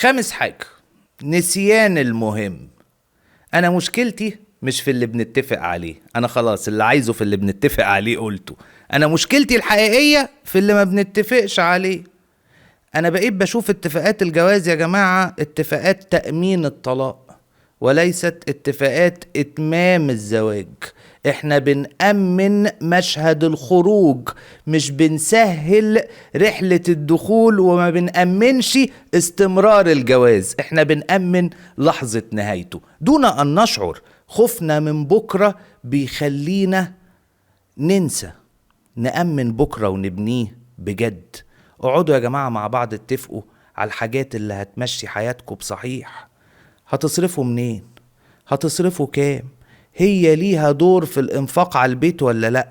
خامس حاجة، نسيان المهم. انا مشكلتي مش في اللي بنتفق عليه، انا خلاص اللي عايزه في اللي بنتفق عليه قلته. انا مشكلتي الحقيقية في اللي ما بنتفقش عليه. انا بقيت بشوف اتفاقات الجواز يا جماعة اتفاقات تأمين الطلاق، وليست اتفاقات اتمام الزواج. احنا بنأمن مشهد الخروج، مش بنسهل رحلة الدخول، وما بنأمنش استمرار الجواز. احنا بنأمن لحظة نهايته دون ان نشعر. خوفنا من بكرة بيخلينا ننسى نأمن بكرة ونبنيه بجد. اقعدوا يا جماعة مع بعض اتفقوا على الحاجات اللي هتمشي حياتكم بصحيح. هتصرفوا منين؟ هتصرفوا كام؟ هي ليها دور في الانفاق على البيت ولا لا؟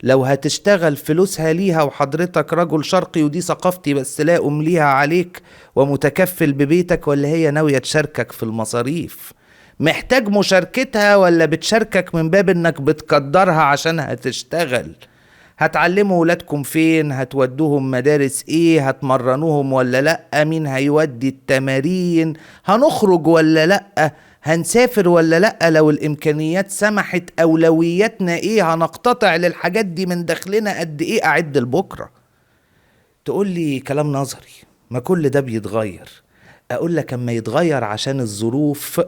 لو هتشتغل فلوسها ليها، وحضرتك رجل شرقي ودي ثقافتي، بس لا أمليها عليك ومتكفل ببيتك، ولا هي ناوية تشاركك في المصاريف؟ محتاج مشاركتها ولا بتشاركك من باب انك بتقدرها عشان هتشتغل؟ هتعلموا ولادكم فين؟ هتودوهم مدارس ايه؟ هتمرنوهم ولا لأ؟ مين هيودي التمارين؟ هنخرج ولا لأ؟ هنسافر ولا لأ؟ لو الامكانيات سمحت اولوياتنا ايه؟ هنقتطع للحاجات دي من دخلنا قد ايه؟ اعد لبكرة. تقول لي كلام نظري، ما كل ده بيتغير. اقول لك اما يتغير عشان الظروف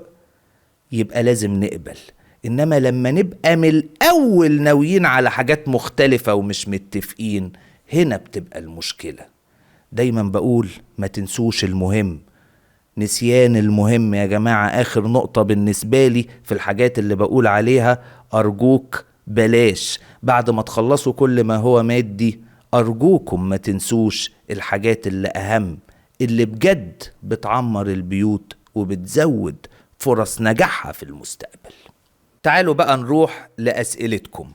يبقى لازم نقبل، انما لما نبقى من الاول ناويين على حاجات مختلفة ومش متفقين، هنا بتبقى المشكلة. دايما بقول ما تنسوش المهم. نسيان المهم يا جماعة اخر نقطة بالنسبة لي في الحاجات اللي بقول عليها. ارجوك بلاش بعد ما تخلصوا كل ما هو مادي، ارجوكم ما تنسوش الحاجات اللي اهم، اللي بجد بتعمر البيوت وبتزود فرص نجاحها في المستقبل. تعالوا بقى نروح لأسئلتكم.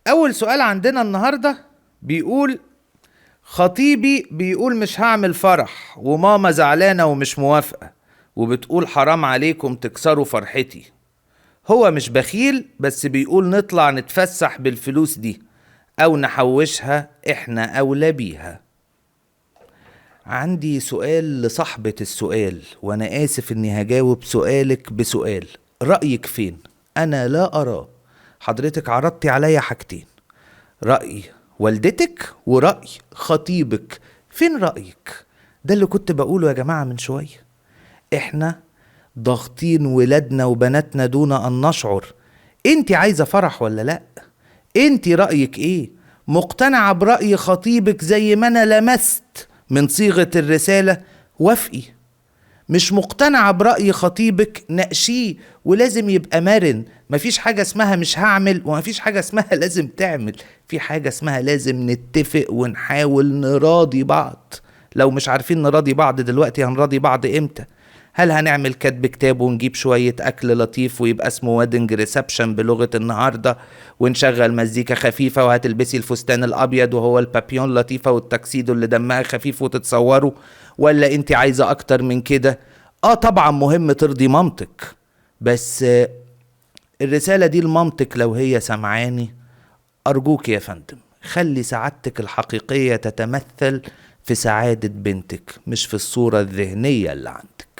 أول سؤال عندنا النهاردة بيقول: خطيبي بيقول مش هعمل فرح، وماما زعلانة ومش موافقة، وبتقول حرام عليكم تكسروا فرحتي. هو مش بخيل، بس بيقول نطلع نتفسح بالفلوس دي أو نحوشها، إحنا أولى بيها. عندي سؤال لصاحبة السؤال، وأنا آسف إني هجاوب سؤالك بسؤال. رأيك فين؟ أنا لا أراه. حضرتك عرضتي عليا حاجتين، رأي والدتك ورأي خطيبك. فين رأيك؟ ده اللي كنت بقوله يا جماعة من شوية. إحنا ضاغطين ولادنا وبناتنا دون أن نشعر. أنت عايزة فرح ولا لأ؟ أنت رأيك إيه؟ مقتنعة برأي خطيبك زي ما أنا لمست من صيغة الرسالة؟ وافقي. مش مقتنعة برأي خطيبك؟ ناقشيه، ولازم يبقى مرن. مفيش حاجة اسمها مش هعمل، ومفيش حاجة اسمها لازم تعمل. في حاجة اسمها لازم نتفق ونحاول نراضي بعض. لو مش عارفين نراضي بعض دلوقتي، هنراضي بعض امتى؟ هل هنعمل كتب كتاب ونجيب شوية أكل لطيف ويبقى اسمه ويدنج ريسبشن بلغة النهاردة، ونشغل مزيكا خفيفة وهتلبسي الفستان الأبيض وهو البابيون لطيفة والتكسيدو اللي دمها خفيف وتتصوروا؟ ولا انت عايزة أكتر من كده؟ طبعا مهم ترضي مامتك، بس الرسالة دي لمامتك لو هي سمعاني، أرجوك يا فندم خلي سعادتك الحقيقية تتمثل في سعادة بنتك، مش في الصورة الذهنية اللي عندك.